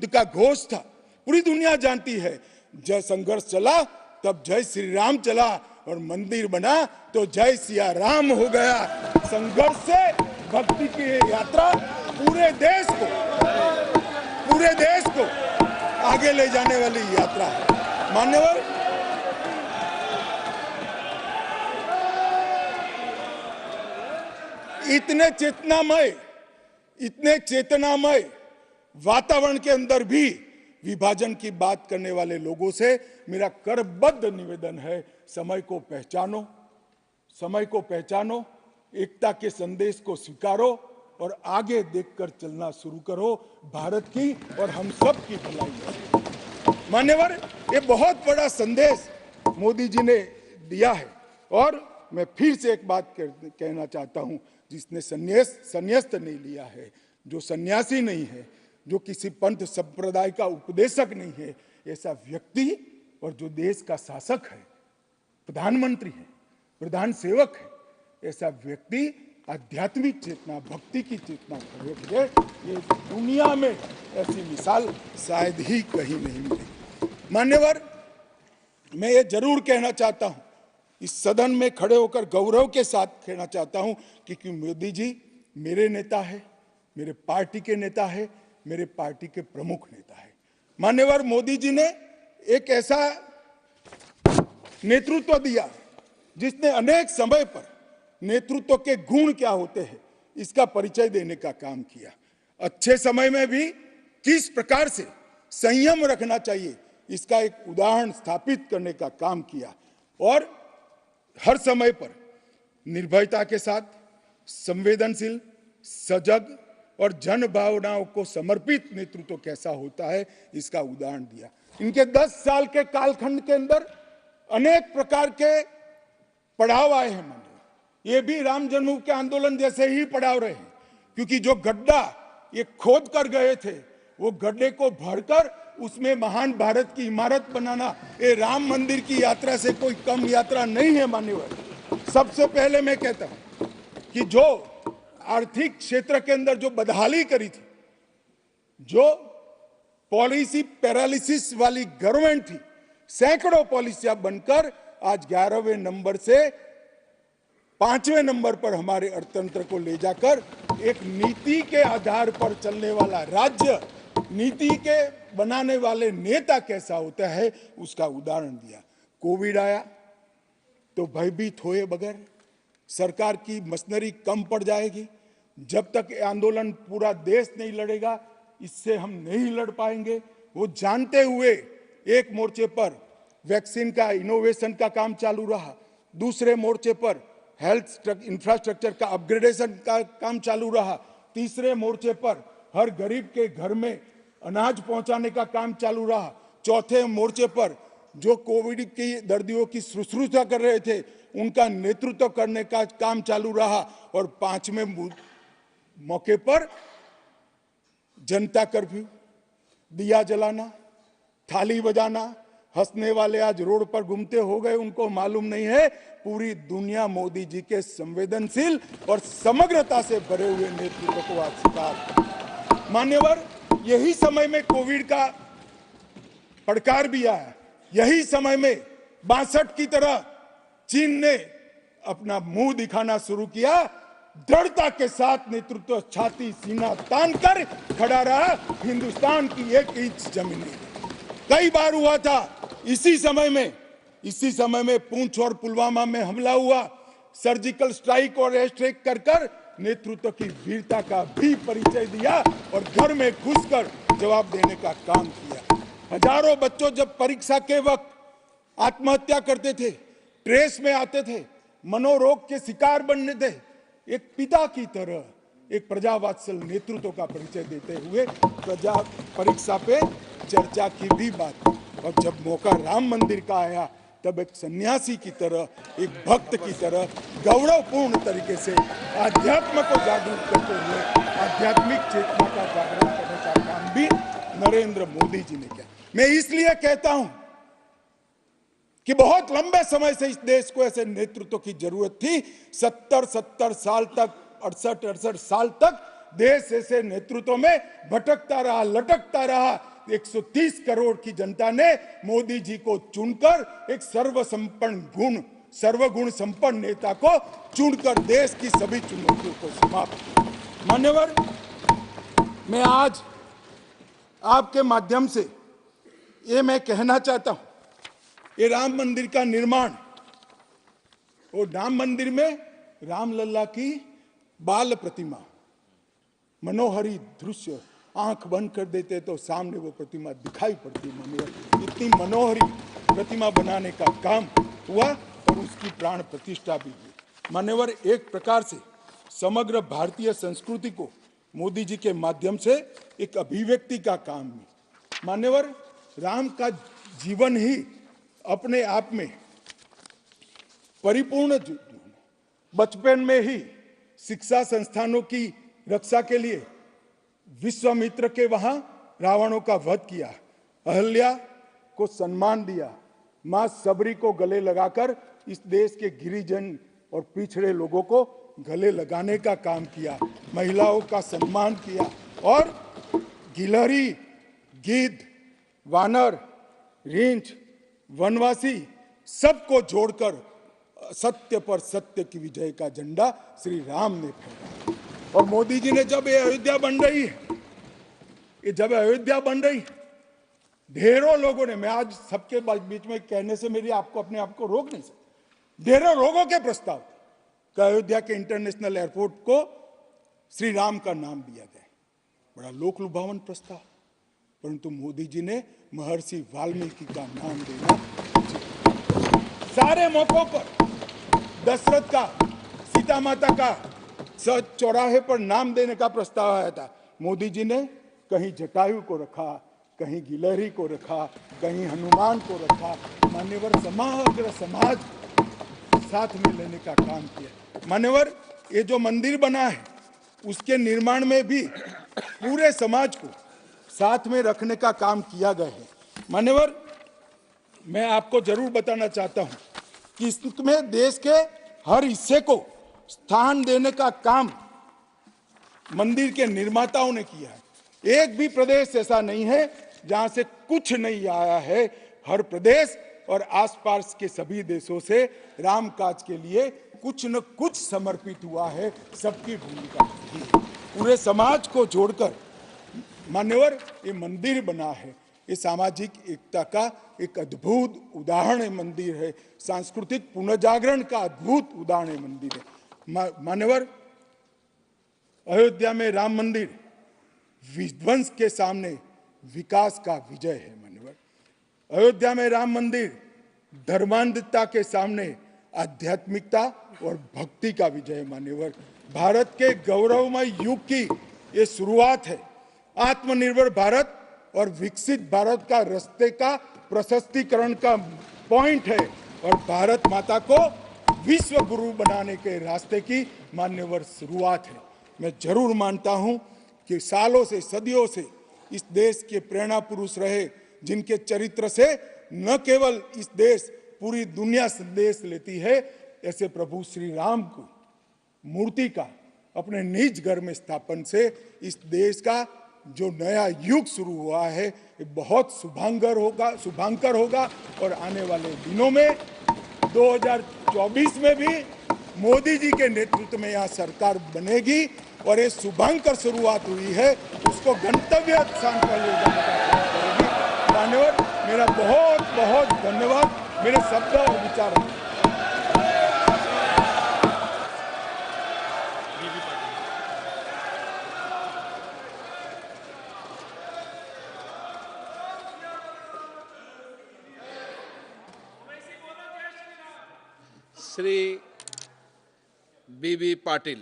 युद्ध का घोष था। पूरी दुनिया जानती है, जय संघर्ष चला तब जय श्री राम चला, और मंदिर बना तो जय सिया राम हो गया। संघर्ष से भक्ति की ये यात्रा पूरे देश को आगे ले जाने वाली यात्रा है। मान्यवर, इतने चेतनामय वातावरण के अंदर भी विभाजन की बात करने वाले लोगों से मेरा करबद्ध निवेदन है, समय को पहचानो, एकता के संदेश को स्वीकारो और आगे देखकर चलना शुरू करो, भारत की और हम सब की भलाई है। मान्यवर, ये बहुत बड़ा संदेश मोदी जी ने दिया है, और मैं फिर से एक बात कहना चाहता हूं, जिसने संन्यास्त नहीं लिया है, जो सन्यासी नहीं है, जो किसी पंथ संप्रदाय का उपदेशक नहीं है, ऐसा व्यक्ति, और जो देश का शासक है, प्रधानमंत्री है, प्रधान सेवक है, ऐसा व्यक्ति आध्यात्मिक चेतना, भक्ति की चेतना खड़े, ये दुनिया में ऐसी मिसाल शायद ही कहीं नहीं मिली। मान्यवर, मैं ये जरूर कहना चाहता हूं, इस सदन में खड़े होकर गौरव के साथ कहना चाहता हूं कि मोदी जी मेरे नेता है, मेरे पार्टी के नेता है, मेरे पार्टी के प्रमुख नेता है। मान्यवर, मोदी जी ने एक ऐसा नेतृत्व दिया जिसने अनेक समय पर नेतृत्व के गुण क्या होते हैं इसका परिचय देने का काम किया। अच्छे समय में भी किस प्रकार से संयम रखना चाहिए इसका एक उदाहरण स्थापित करने का काम किया, और हर समय पर निर्भयता के साथ संवेदनशील, सजग और जन भावनाओं को समर्पित नेतृत्व कैसा होता है इसका उदाहरण दिया। इनके 10 साल के कालखंड के अंदर अनेक प्रकार के पड़ाव आए हैं। मानो ये भी राम जन्मभूमि के आंदोलन जैसे ही पड़ाव रहे हैं, क्योंकि जो गड्ढा ये खोद कर गए थे, वो गड्ढे को भरकर उसमें महान भारत की इमारत बनाना, ये राम मंदिर की यात्रा से कोई कम यात्रा नहीं है। मान्यवर, सबसे पहले मैं कहता हूं कि जो आर्थिक क्षेत्र के अंदर जो बदहाली करी थी, जो पॉलिसी पैरालिसिस वाली गवर्नमेंट थी, सैकड़ों पॉलिसियां बनकर आज 11वें नंबर से 5वें नंबर पर हमारे अर्थतंत्र को ले जाकर एक नीति के आधार पर चलने वाला राज्य, नीति के बनाने वाले नेता कैसा होता है उसका उदाहरण दिया। कोविड आया तो भयभीत हुए बगैर, सरकार की मशीनरी कम पड़ जाएगी, जब तक आंदोलन पूरा देश नहीं लड़ेगा इससे हम नहीं लड़ पाएंगे, वो जानते हुए एक मोर्चे पर वैक्सीन का इनोवेशन का काम चालू रहा, दूसरे मोर्चे पर हेल्थ इंफ्रास्ट्रक्चर का अपग्रेडेशन का काम चालू रहा, तीसरे मोर्चे पर हर गरीब के घर में अनाज पहुंचाने का काम चालू रहा, चौथे मोर्चे पर जो कोविड की दर्दियों की शुश्रूषा कर रहे थे उनका नेतृत्व करने का काम चालू रहा, और 5वें मौके पर जनता कर्फ्यू, दिया जलाना, थाली बजाना, हंसने वाले आज रोड पर घूमते हो गए, उनको मालूम नहीं है पूरी दुनिया मोदी जी के संवेदनशील और समग्रता से भरे हुए नेतृत्व को आज स्वीकार। मान्यवर, यही समय में कोविड का पड़कार भी आया, यही समय में 62 की तरह चीन ने अपना मुंह दिखाना शुरू किया, दृढ़ता के साथ नेतृत्व छाती सीना तान कर खड़ा रहा, हिंदुस्तान की एक इंच जमीन नहीं। कई बार हुआ था, इसी समय में पुंछ और पुलवामा में हमला हुआ, सर्जिकल स्ट्राइक और एयर स्ट्राइक कर नेतृत्व की वीरता का भी परिचय दिया और घर में घुसकर जवाब देने का काम किया। हजारों बच्चों जब परीक्षा के वक्त आत्महत्या करते थे, ट्रेस में आते थे, मनोरोग के शिकार बनने थे, एक पिता की तरह एक प्रजावात्सल नेतृत्व का परिचय देते हुए प्रजा परीक्षा पे चर्चा की भी बात। और जब मौका राम मंदिर का आया तब एक सन्यासी की तरह, एक भक्त की तरह गौरवपूर्ण तरीके से आध्यात्म को जागरूक करते हुए आध्यात्मिक चेतना का जागरण करने का काम भी नरेंद्र मोदी जी ने किया। मैं इसलिए कहता हूं कि बहुत लंबे समय से इस देश को ऐसे नेतृत्व की जरूरत थी। 70 साल तक, 68 साल तक देश ऐसे नेतृत्व में भटकता रहा, लटकता रहा, 130 करोड़ की जनता ने मोदी जी को चुनकर एक सर्वगुण संपन्न नेता को चुनकर देश की सभी चुनौतियों को समाप्त किया। मान्यवर, मैं आज आपके माध्यम से ये मैं कहना चाहता हूं, ये राम मंदिर का निर्माण और राम मंदिर में रामलला की बाल प्रतिमा, मनोहरी दृश्य, आंख बंद कर देते तो सामने वो प्रतिमा दिखाई पड़ती। मान्यवर, इतनी मनोहरी प्रतिमा बनाने का काम हुआ और उसकी प्राण प्रतिष्ठा भी हुई। मान्यवर, एक प्रकार से समग्र भारतीय संस्कृति को मोदी जी के माध्यम से एक अभिव्यक्ति का काम है। मान्यवर, राम का जीवन ही अपने आप में परिपूर्ण। बचपन में ही शिक्षा संस्थानों की रक्षा के लिए विश्वामित्र के वहां रावणों का वध किया, अहल्या को सम्मान दिया, मां सबरी को गले लगाकर इस देश के गिरिजन और पिछड़े लोगों को गले लगाने का काम किया, महिलाओं का सम्मान किया और गिलहरी, गिद्ध, वानर, रींछ, वनवासी सबको जोड़कर सत्य पर सत्य की विजय का झंडा श्री राम ने फहराया। और मोदी जी ने जब ये अयोध्या बन रही है, ढेरों लोगों ने, मैं आज सबके बीच में कहने से मेरी आपको अपने आप को रोक नहीं सकता, ढेरों लोगों के प्रस्ताव कि अयोध्या के इंटरनेशनल एयरपोर्ट को श्री राम का नाम दिया जाए। बड़ा लोक लुभावन प्रस्ताव, परंतु मोदी जी ने महर्षि वाल्मीकि का नाम देना। सारे मौकों पर दशरथ का, सीता माता का चौराहे पर नाम देने का प्रस्ताव आया था, मोदी जी ने कहीं जटायु को रखा, कहीं गिलहरी को रखा, कहीं हनुमान को रखा। मान्यवर, समग्र समाज साथ में लेने का काम किया। मान्यवर, ये जो मंदिर बना है उसके निर्माण में भी पूरे समाज को साथ में रखने का काम किया गया है। मान्यवर, मैं आपको जरूर बताना चाहता हूं कि इसमें देश के हर हिस्से को स्थान देने का काम मंदिर के निर्माताओं ने किया है। एक भी प्रदेश ऐसा नहीं है जहां से कुछ नहीं आया है। हर प्रदेश और आसपास के सभी देशों से राम काज के लिए कुछ न कुछ समर्पित हुआ है। सबकी भूमिका पूरे समाज को जोड़कर मान्यवर ये मंदिर बना है। ये सामाजिक एकता का एक अद्भुत उदाहरण मंदिर है, सांस्कृतिक पुनर्जागरण का अद्भुत उदाहरण मंदिर है। मान्यवर, अयोध्या में राम मंदिर विध्वंस के सामने विकास का विजय है। मान्यवर, अयोध्या में राम मंदिर धर्मांधता के सामने आध्यात्मिकता और भक्ति का विजय है। मान्यवर, भारत के गौरवमय युग की ये शुरुआत है। आत्मनिर्भर भारत और विकसित भारत का रास्ते का प्रशस्तीकरण का पॉइंट है और भारत माता को विश्व गुरु बनाने के रास्ते की मान्यवर शुरुआत है। मैं जरूर मानता हूं कि सालों से, सदियों से इस देश के प्रेरणा पुरुष रहे, जिनके चरित्र से न केवल इस देश, पूरी दुनिया संदेश लेती है, ऐसे प्रभु श्री राम को मूर्ति का अपने निज घर में स्थापन से इस देश का जो नया युग शुरू हुआ है ये बहुत शुभांकर होगा और आने वाले दिनों में 2024 में भी मोदी जी के नेतृत्व में यहाँ सरकार बनेगी और ये शुभांकर शुरुआत हुई है, उसको गंतव्य स्थान पर ले जाने का प्रयास करेगी। मान्यवर, मेरा बहुत बहुत धन्यवाद। मेरे शब्द और विचार श्री बीबी पाटिल।